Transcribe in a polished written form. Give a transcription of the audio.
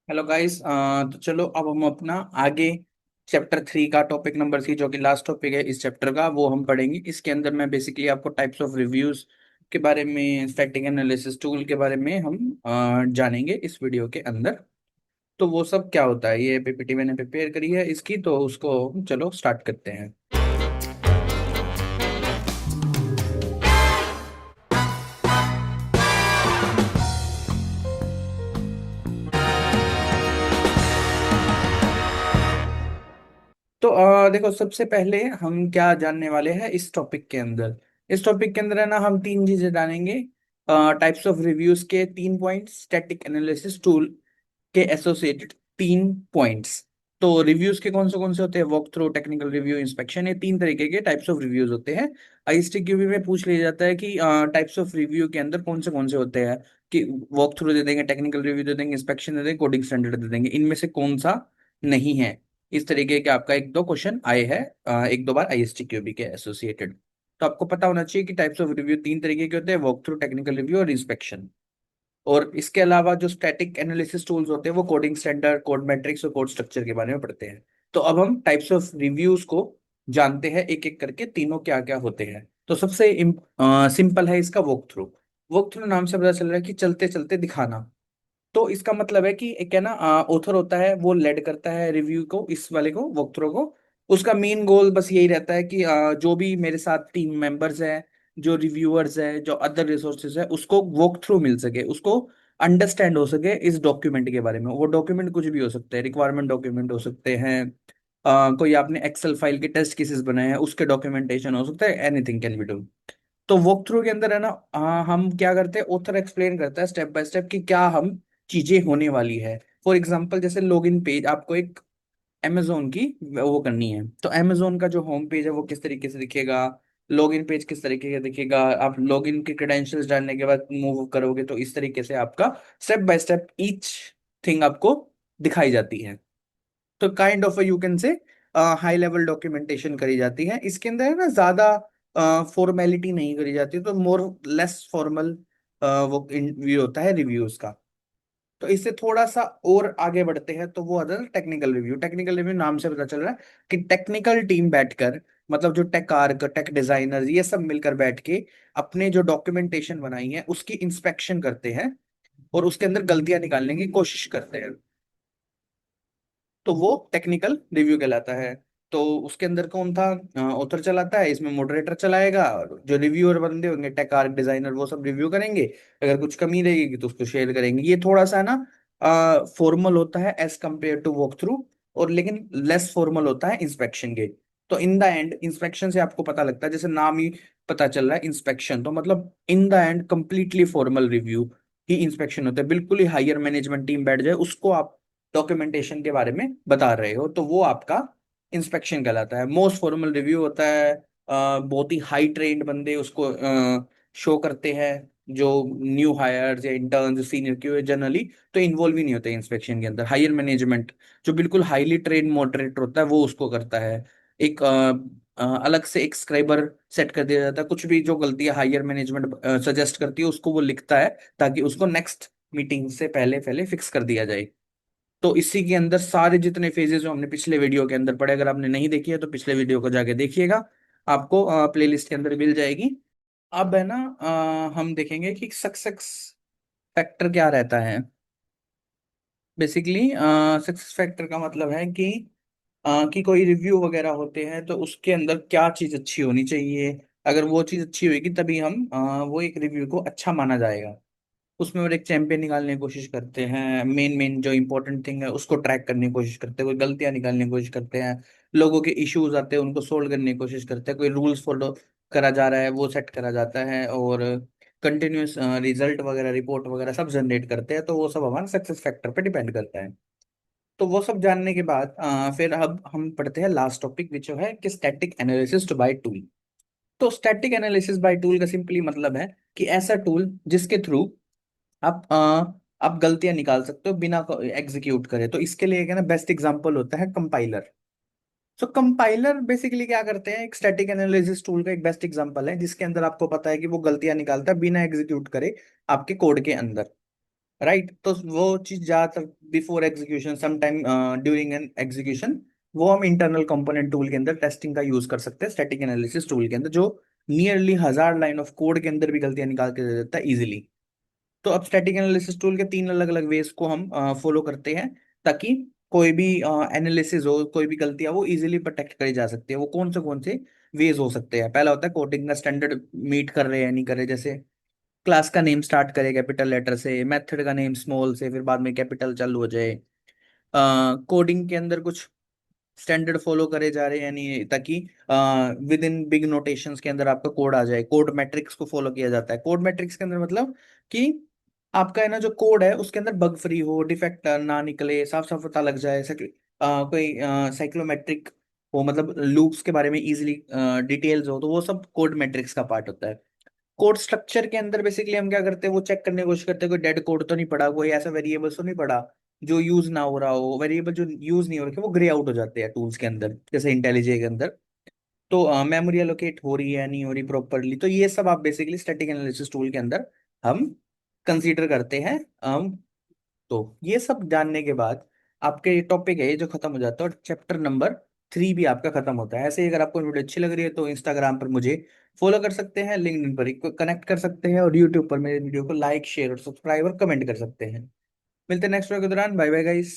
Hello guys. तो चलो अब हम अपना आगे चैप्टर 3 का टॉपिक नंबर 3 जो कि लास्ट टॉपिक है इस चैप्टर का वो हम पढ़ेंगे। इसके अंदर मैं बेसिकली आपको टाइप्स ऑफ रिव्यूज के बारे में, स्टैटिक एनालिसिस टूल के बारे में हम जानेंगे इस वीडियो के अंदर। तो वो सब क्या होता है, ये पीपीटी मैंने प्रिपेयर करी है इसकी, तो उसको चलो स्टार्ट करते हैं। तो देखो, सबसे पहले हम क्या जानने वाले हैं इस टॉपिक के अंदर। इस टॉपिक के अंदर है ना, हम तीन चीजें जानेंगे। टाइप्स ऑफ रिव्यूज के 3 पॉइंट्स, स्टैटिक एनालिसिस टूल के एसोसिएटेड 3 पॉइंट्स। तो रिव्यूज के कौन से होते हैं, walk through, technical review, inspection, ये 3 तरीके के टाइप्स ऑफ रिव्यूज होते हैं। आईएसटीक्यूबी में पूछ लिया जाता है कि टाइप्स ऑफ रिव्यू के अंदर कौन से होते हैं, कि वॉक थ्रू दे देंगे, टेक्निकल रिव्यू दे देंगे, इंस्पेक्शन दे देंगे, कोडिंग स्टैंडर्ड दे देंगे, इनमें से कौन सा नहीं है। इस तरीके के आपका एक दो क्वेश्चन आए हैं एक दो बार आईएसटीक्यूबी के एसोसिएटेड। तो आपको पता होना चाहिए कि टाइप्स ऑफ रिव्यू 3 तरीके के होते हैं, वॉक थ्रू, टेक्निकल रिव्यू और इंस्पेक्शन। और इसके अलावा जो स्टैटिक एनालिसिस टूल्स होते हैं वो कोडिंग स्टैंडर्ड, कोड मैट्रिक्स और कोड स्ट्रक्चर के बारे में पढ़ते हैं। तो अब हम टाइप्स ऑफ रिव्यूज को जानते हैं एक एक करके, तीनों क्या क्या होते हैं। तो सबसे सिंपल है इसका वॉक थ्रू। वॉक थ्रू नाम से पता चल रहा है कि चलते चलते दिखाना। तो इसका मतलब है कि एक है ना, ऑथर होता है, वो लेड करता है रिव्यू को, इस वाले को, वॉक थ्रू को। उसका मेन गोल बस यही रहता है कि जो भी मेरे साथ टीम मेंबर्स हैं, जो रिव्यूअर्स है, जो अदर रिसोर्सेज है, उसको वॉक थ्रू मिल सके, उसको अंडरस्टैंड हो सके इस डॉक्यूमेंट के बारे में। वो डॉक्यूमेंट कुछ भी हो सकते हैं, रिक्वायरमेंट डॉक्यूमेंट हो सकते हैं, कोई आपने एक्सेल फाइल के टेस्ट केसेस बनाए हैं उसके डॉक्यूमेंटेशन हो सकता है, एनीथिंग कैन बी डन। तो वॉक थ्रू के अंदर है ना, हम क्या करते हैं, ऑथर एक्सप्लेन करता है स्टेप बाय स्टेप कि क्या हम चीजें होने वाली है। फॉर एग्जांपल, जैसे लॉगिन पेज आपको एक अमेजोन की वो करनी है, तो अमेजोन का जो होम पेज है वो किस तरीके से दिखेगा, लॉगिन पेज किस तरीके का दिखेगा, आप लॉगिन के क्रेडेंशियल्स डालने के बाद मूव करोगे तो इस तरीके से आपका step by step each thing आपको दिखाई जाती है। तो kind of you can say high level documentation करी जाती है इसके अंदर, है ना, ज्यादा फॉर्मेलिटी नहीं करी जाती, तो मोर लेस फॉर्मल वो व्यू होता है रिव्यूज का। तो इससे थोड़ा सा और आगे बढ़ते हैं, तो वो आता है टेक्निकल रिव्यू। टेक्निकल रिव्यू नाम से पता चल रहा है कि टेक्निकल टीम बैठकर, मतलब जो टेक आर्क, टेक डिजाइनर, ये सब मिलकर बैठ के अपने जो डॉक्यूमेंटेशन बनाई है उसकी इंस्पेक्शन करते हैं और उसके अंदर गलतियां निकालने की कोशिश करते हैं। तो वो टेक्निकल रिव्यू कहलाता है। तो उसके अंदर कौन था, ऑथर चलाता है, इसमें मॉडरेटर चलाएगा, और जो रिव्यूअर बंदे होंगे, टेक आर्क डिजाइनर, वो सब रिव्यू करेंगे। अगर कुछ कमी रहेगी तो उसको शेयर करेंगे। ये थोड़ा सा ना फॉर्मल होता है as compare to walk through, और लेकिन लेस फॉर्मल होता है इंस्पेक्शन के। तो इन द एंड इंस्पेक्शन से आपको पता लगता है, जैसे नाम ही पता चल रहा है इंस्पेक्शन, तो मतलब in the end completely formal review he inspection होता है। बिल्कुल ही हायर मैनेजमेंट टीम बैठ जाए, उसको आप डॉक्यूमेंटेशन के बारे में बता रहे हो, तो वो आपका इंस्पेक्शन कहलाता है। मोस्ट फॉर्मल रिव्यू होता है, बहुत ही हाई ट्रेंड बंदे उसको शो करते हैं, जो न्यू हायर्स या इंटर्न्स, सीनियर क्यू जनरली तो इन्वॉल्व ही नहीं होते इंस्पेक्शन के अंदर। हायर मैनेजमेंट जो बिल्कुल हाईली ट्रेंड मॉडरेटर होता है वो उसको करता है। एक अलग से एक स्क्राइबर सेट कर दिया जाता है, कुछ भी जो गलतियां हायर मैनेजमेंट सजेस्ट करती है उसको वो लिखता है, ताकि उसको नेक्स्ट मीटिंग से पहले पहले फिक्स कर दिया जाए। तो इसी के अंदर सारे जितने फेजेस जो हमने पिछले वीडियो के अंदर पढ़े, अगर आपने नहीं देखी है तो पिछले वीडियो को जाके देखिएगा, आपको प्लेलिस्ट के अंदर मिल जाएगी। अब है ना, हम देखेंगे कि सक्सेस फैक्टर क्या रहता है। बेसिकली सक्सेस फैक्टर का मतलब है कि कोई रिव्यू वगैरह होते हैं तो उसके अंदर क्या चीज़ अच्छी होनी चाहिए। अगर वो चीज़ अच्छी होगी तभी हम वो एक रिव्यू को अच्छा माना जाएगा। उसमें और एक चैंपियन निकालने की कोशिश करते हैं, मेन मेन जो इंपॉर्टेंट थिंग है उसको ट्रैक करने की कोशिश करते हैं, कोई गलतियां निकालने की कोशिश करते हैं, लोगों के इश्यूज आते हैं उनको सोल्व करने की कोशिश करते हैं, कोई रूल्स फॉलो करा जा रहा है वो सेट करा जाता है, और कंटिन्यूस रिजल्ट वगैरह, रिपोर्ट वगैरह सब जनरेट करते हैं। तो वो सब हमारे सक्सेस फैक्टर पे डिपेंड करता है। तो वो सब जानने के बाद फिर अब हम पढ़ते हैं लास्ट टॉपिक, विच है कि स्टैटिक एनालिसिस बाय टूल। तो स्टैटिक एनालिसिस बाय टूल का सिंपली मतलब है कि ऐसा टूल जिसके थ्रू आप गलतियां निकाल सकते हो बिना एग्जीक्यूट करे। तो इसके लिए एक है ना, बेस्ट एग्जांपल होता है कंपाइलर। सो कंपाइलर बेसिकली क्या करते हैं, एक स्टैटिक एनालिसिस टूल का एक बेस्ट एग्जांपल है, जिसके अंदर आपको पता है कि वो गलतियां निकालता है बिना एग्जीक्यूट करे आपके कोड के अंदर। राइट। तो वो चीज ज्यादातर before execution, some time during an execution, वो हम इंटरनल कंपोनेंट टूल के अंदर टेस्टिंग का यूज कर सकते हैं, स्टैटिक एनालिसिस टूल के अंदर, जो नियरली 1000 लाइन ऑफ कोड के अंदर भी गलतियां निकाल के दे देता है इजिली। तो अब स्टैटिक एनालिसिस टूल के तीन अलग अलग वेज को हम फॉलो करते हैं, ताकि कोई भी एनालिसिस हो, कोई भी गलतियां, वो इजीली प्रोटेक्ट करी जा सकती है। वो कौन से वेज हो सकते हैं? पहला होता है कोडिंग का स्टैंडर्ड मीट कर रहे हैं या नहीं कर रहे, जैसे क्लास का नेम स्टार्ट करे कैपिटल लेटर से, मेथड का नेम स्मॉल से, फिर बाद में कैपिटल चालू हो जाए। कोडिंग के अंदर कुछ स्टैंडर्ड फॉलो करे जा रहे हैं, यानी ताकि विद इन बिग नोटेशंस के अंदर आपका कोड आ जाए। कोड मैट्रिक्स को फॉलो किया जाता है। कोड मैट्रिक्स के अंदर मतलब कि आपका है ना जो कोड है उसके अंदर बग फ्री हो, डिफेक्ट ना निकले, साफ साफ पता लग जाए। कोई साइक्लोमेट्रिक हो, मतलब लूप्स के बारे में इजीली डिटेल्स हो, तो वो सब कोड मैट्रिक्स का पार्ट होता है। कोड स्ट्रक्चर के अंदर बेसिकली हम क्या करते हैं, वो चेक करने की कोशिश करते हैं कोई डेड कोड तो नहीं पड़ा, कोई ऐसा वेरिएबल्स तो नहीं पड़ा जो यूज ना हो रहा हो। वेरिएबल जो यूज नहीं हो रखे वो ग्रे आउट हो जाते हैं टूल्स के अंदर, जैसे इंटेलिजे के अंदर। तो मेमोरी एलोकेट हो रही है नहीं हो रही प्रॉपरली, तो ये सब आप बेसिकली स्टैटिक एनालिसिस टूल के अंदर हम कंसीडर करते हैं। तो ये सब जानने के बाद आपके ये टॉपिक है ये जो खत्म हो जाता है, और चैप्टर नंबर 3 भी आपका खत्म होता है। ऐसे ही अगर आपको वीडियो अच्छी लग रही है तो इंस्टाग्राम पर मुझे फॉलो कर सकते हैं, लिंक्डइन पर कनेक्ट कर सकते हैं, और यूट्यूब पर मेरे वीडियो को लाइक शेयर और सब्सक्राइब और कमेंट कर सकते हैं। मिलते हैं नेक्स्ट वीडियो के दौरान। Bye bye guys.